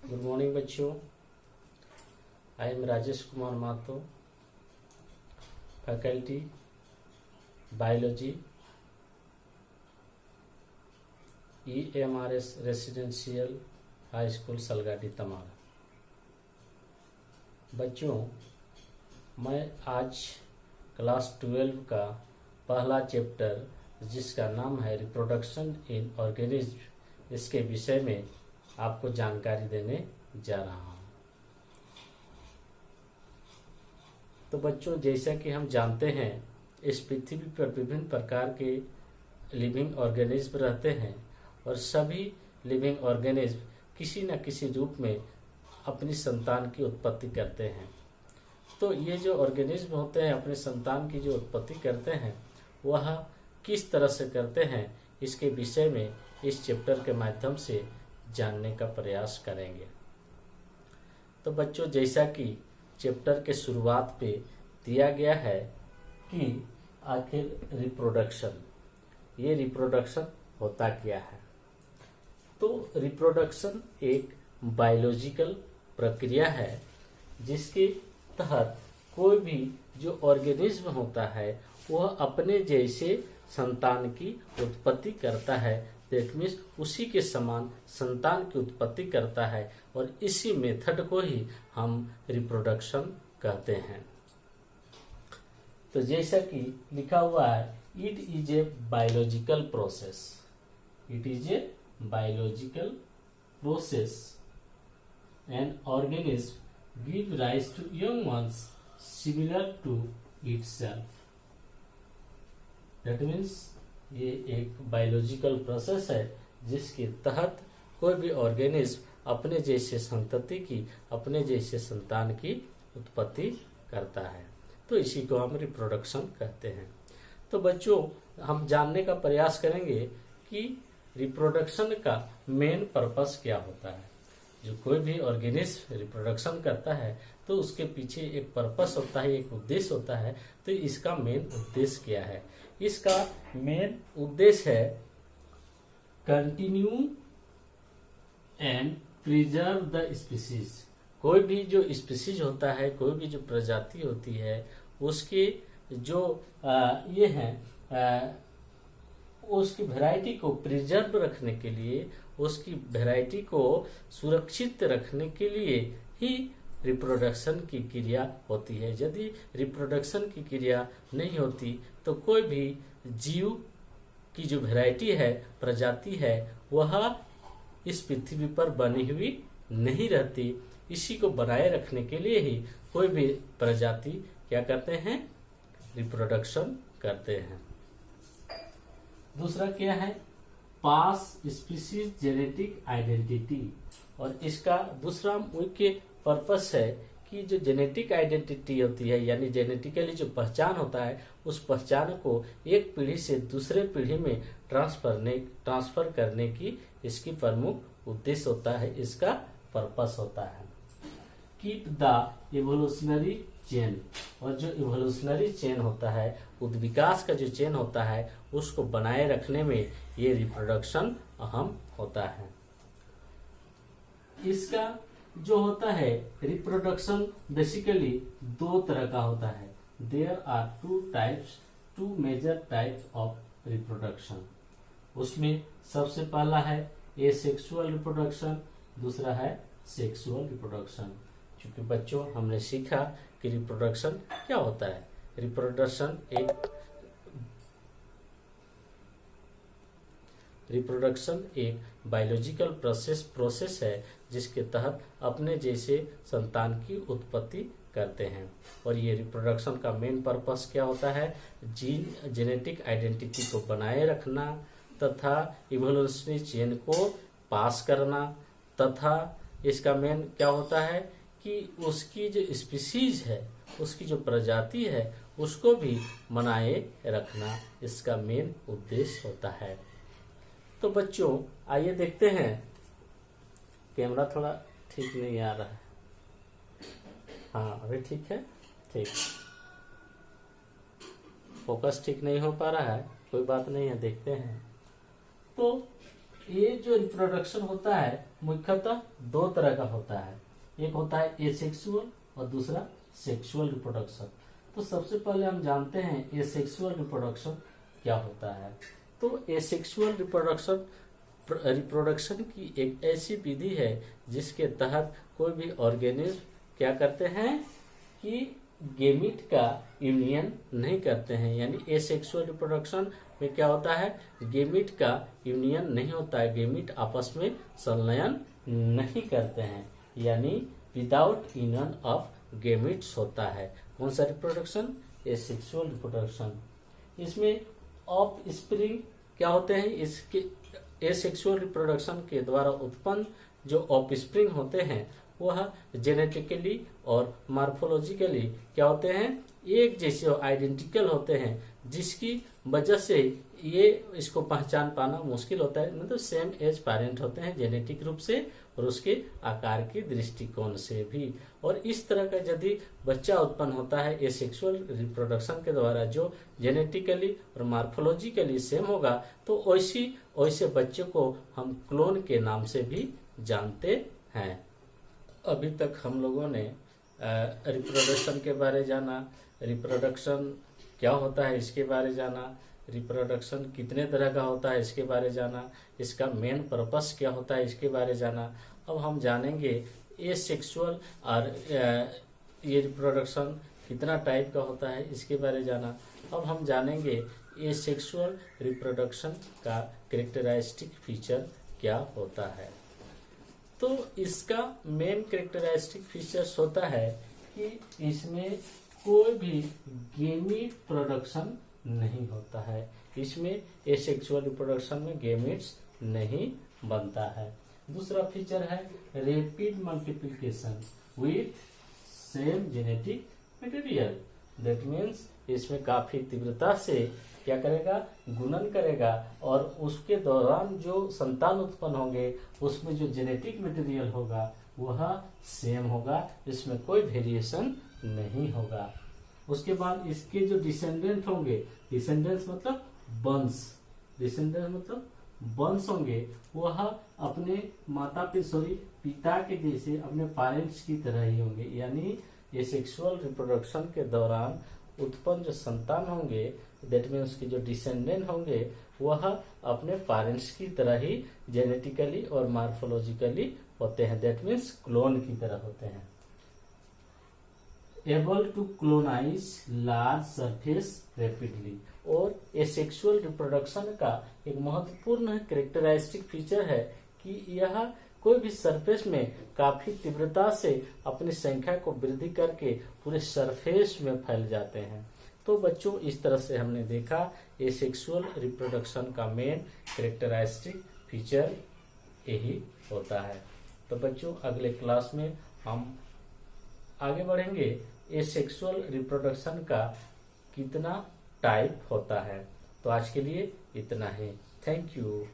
Good morning बच्चों। I am Rajesh Kumar Mato, faculty biology, EMRS residential high school Salgati Tamal. बच्चों, मैं आज क्लास 12 का पहला चैप्टर जिसका नाम है रिप्रोडक्शन इन ऑर्गेनिज्म, इसके विषय में आपको जानकारी देने जा रहा हूँ। तो बच्चों, जैसा कि हम जानते हैं, इस पृथ्वी पर विभिन्न प्रकार के लिविंग ऑर्गेनिज्म रहते हैं और सभी लिविंग ऑर्गेनिज्म किसी न किसी रूप में अपनी संतान की उत्पत्ति करते हैं। तो ये जो ऑर्गेनिज्म होते हैं अपने संतान की जो उत्पत्ति करते हैं वह किस तरह से करते हैं, इसके विषय में इस चैप्टर के माध्यम से जानने का प्रयास करेंगे। तो बच्चों, जैसा कि चैप्टर के शुरुआत पे दिया गया है कि आखिर ये रिप्रोडक्शन होता क्या है। तो रिप्रोडक्शन एक बायोलॉजिकल प्रक्रिया है जिसके तहत कोई भी जो ऑर्गेनिज्म होता है वह अपने जैसे संतान की उत्पत्ति करता है। दैट मीन्स उसी के समान संतान की उत्पत्ति करता है और इसी मेथड को ही हम रिप्रोडक्शन कहते हैं। तो जैसा कि लिखा हुआ है, it is a biological process. It is a biological process an organism give rise to young ones similar to itself. That means ये एक बायोलॉजिकल प्रोसेस है जिसके तहत कोई भी ऑर्गेनिज्म अपने जैसे संतति की, अपने जैसे संतान की उत्पत्ति करता है। तो इसी को हम रिप्रोडक्शन कहते हैं। तो बच्चों, हम जानने का प्रयास करेंगे कि रिप्रोडक्शन का मेन पर्पस क्या होता है। जो कोई भी ऑर्गेनिज्म रिप्रोडक्शन करता है तो उसके पीछे एक पर्पस होता है, एक उद्देश्य होता है। तो इसका मेन उद्देश्य क्या है? इसका मेन उद्देश्य है continue and preserve the species. कोई भी जो स्पीसीज होता है, कोई भी जो प्रजाति होती है, उसके जो ये हैं उसकी वैरायटी को प्रिजर्व रखने के लिए, उसकी वैरायटी को सुरक्षित रखने के लिए ही रिप्रोडक्शन की क्रिया होती है। यदि रिप्रोडक्शन की क्रिया नहीं होती तो कोई भी जीव की जो वैरायटी है, प्रजाति है, वह इस पृथ्वी पर बनी हुई नहीं रहती। इसी को बनाए रखने के लिए ही कोई भी प्रजाति क्या करते हैं? रिप्रोडक्शन करते हैं। दूसरा क्या है? पास स्पीसीज जेनेटिक आइडेंटिटी। और इसका दूसरा मुख्य पर्पस है कि जो जेनेटिक आइडेंटिटी होती है, यानी जेनेटिकली जो पहचान होता है, उस पहचान को एक पीढ़ी से दूसरे पीढ़ी में ट्रांसफर करने की इसकी प्रमुख उद्देश्य होता है, इसका पर्पस होता है। Keep the evolutionary chain. और जो इवोल्यूशनरी चेन होता है, विकास का जो चेन होता है, उसको बनाए रखने में ये रिप्रोडक्शन अहम होता है। इसका जो होता है रिप्रोडक्शन बेसिकली दो तरह का होता है। There are two major types of reproduction. उसमें सबसे पहला है एसेक्सुअल रिप्रोडक्शन, दूसरा है सेक्सुअल रिप्रोडक्शन। क्योंकि बच्चों, हमने सीखा कि रिप्रोडक्शन क्या होता है। रिप्रोडक्शन एक बायोलॉजिकल प्रोसेस है जिसके तहत अपने जैसे संतान की उत्पत्ति करते हैं। और ये रिप्रोडक्शन का मेन पर्पस क्या होता है? जेनेटिक आइडेंटिटी को बनाए रखना तथा इवोल्यूशनरी चेन को पास करना, तथा इसका मेन क्या होता है कि उसकी जो स्पीसीज है, उसकी जो प्रजाति है, उसको भी बनाए रखना इसका मेन उद्देश्य होता है। तो बच्चों, आइए देखते हैं। कैमरा थोड़ा ठीक नहीं आ रहा है। हाँ, अभी ठीक है। ठीक, फोकस ठीक नहीं हो पा रहा है, कोई बात नहीं है, देखते हैं। तो ये जो रिप्रोडक्शन होता है मुख्यतः दो तरह का होता है, एक होता है एसेक्सुअल और दूसरा सेक्सुअल रिप्रोडक्शन। तो सबसे पहले हम जानते हैं एसेक्सुअल रिप्रोडक्शन क्या होता है। तो एसेक्सुअल रिप्रोडक्शन की एक ऐसी विधि है जिसके तहत कोई भी ऑर्गेनिज्म क्या करते हैं कि गेमिट का यूनियन नहीं करते हैं, यानी एसेक्सुअल रिप्रोडक्शन में क्या होता है, गेमिट का यूनियन नहीं होता है, गेमिट आपस में संलयन नहीं करते हैं, यानी विदाउट यूनियन ऑफ गेमिट्स होता है। कौन सा रिप्रोडक्शन, एसेक्सुअल रिप्रोडक्शन। इसमें ऑफ स्प्रिंग क्या होते हैं, इसके एसेक्सुअल रिप्रोडक्शन के द्वारा उत्पन्न जो ऑफ स्प्रिंग होते हैं वह जेनेटिकली और मार्फोलॉजिकली क्या होते हैं, एक जैसे आइडेंटिकल होते हैं, जिसकी वजह से ये इसको पहचान पाना मुश्किल होता है। मतलब सेम एज पेरेंट होते हैं जेनेटिक रूप से और उसके आकार की दृष्टिकोण से भी। और इस तरह का यदि बच्चा उत्पन्न होता है एसेक्सुअल रिप्रोडक्शन के द्वारा जो जेनेटिकली और मार्फोलॉजिकली सेम होगा, तो वैसे बच्चे को हम क्लोन के नाम से भी जानते हैं। अभी तक हम लोगों ने रिप्रोडक्शन के बारे जाना, रिप्रोडक्शन क्या होता है इसके बारे जाना, रिप्रोडक्शन कितने तरह का होता है इसके बारे जाना, इसका मेन पर्पस क्या होता है इसके बारे जाना। अब हम जानेंगे एसेक्सुअल और ये रिप्रोडक्शन कितना टाइप का होता है इसके बारे जाना। अब हम जानेंगे एसेक्सुअल रिप्रोडक्शन का कैरेक्टरिस्टिक फीचर क्या होता है। तो इसका मेन कैरेक्टरिस्टिक फीचर्स होता है कि इसमें कोई भी गेमीट प्रोडक्शन नहीं होता है, इसमें एसेक्सुअल रिप्रोडक्शन में गेमीट्स नहीं बनता है। दूसरा फीचर है rapid multiplication with same genetic material. That means इसमें काफी तीव्रता से क्या करेगा, गुणन करेगा और उसके दौरान जो संतान उत्पन्न होंगे उसमें जो जेनेटिक मटेरियल होगा वह सेम होगा, इसमें कोई वेरिएशन नहीं होगा। उसके बाद इसके जो डिसेंडेंट होंगे, डिसेंडेंट्स मतलब वंश, डिसेंडेंट मतलब वंश होंगे, वह अपने माता पिता के जैसे अपने पेरेंट्स की तरह ही होंगे। यानी एसेक्सुअल रिप्रोडक्शन के दौरान उत्पन्न जो संतान होंगे, दैट मीन्स उसके जो डिसेंडेंट होंगे वह अपने पेरेंट्स की तरह ही जेनेटिकली और मार्फोलॉजिकली होते हैं। दैट मीन्स क्लोन की तरह होते हैं। Able to colonise large surface rapidly. और एसेक्सुअल रिप्रोडक्शन का एक महत्वपूर्ण कैरेक्टरिस्टिक फीचर है कि यह कोई भी सरफेस में काफी तीव्रता से अपनी संख्या को वृद्धि करके पूरे सरफेस में फैल जाते हैं। तो बच्चों इस तरह से हमने देखा एसेक्सुअल रिप्रोडक्शन का मेन कैरेक्टरिस्टिक फीचर यही होता है। तो बच्चों अगले क्लास में हम आगे बढ़ेंगे एसेक्सुअल रिप्रोडक्शन का कितना टाइप होता है। तो आज के लिए इतना ही। Thank you.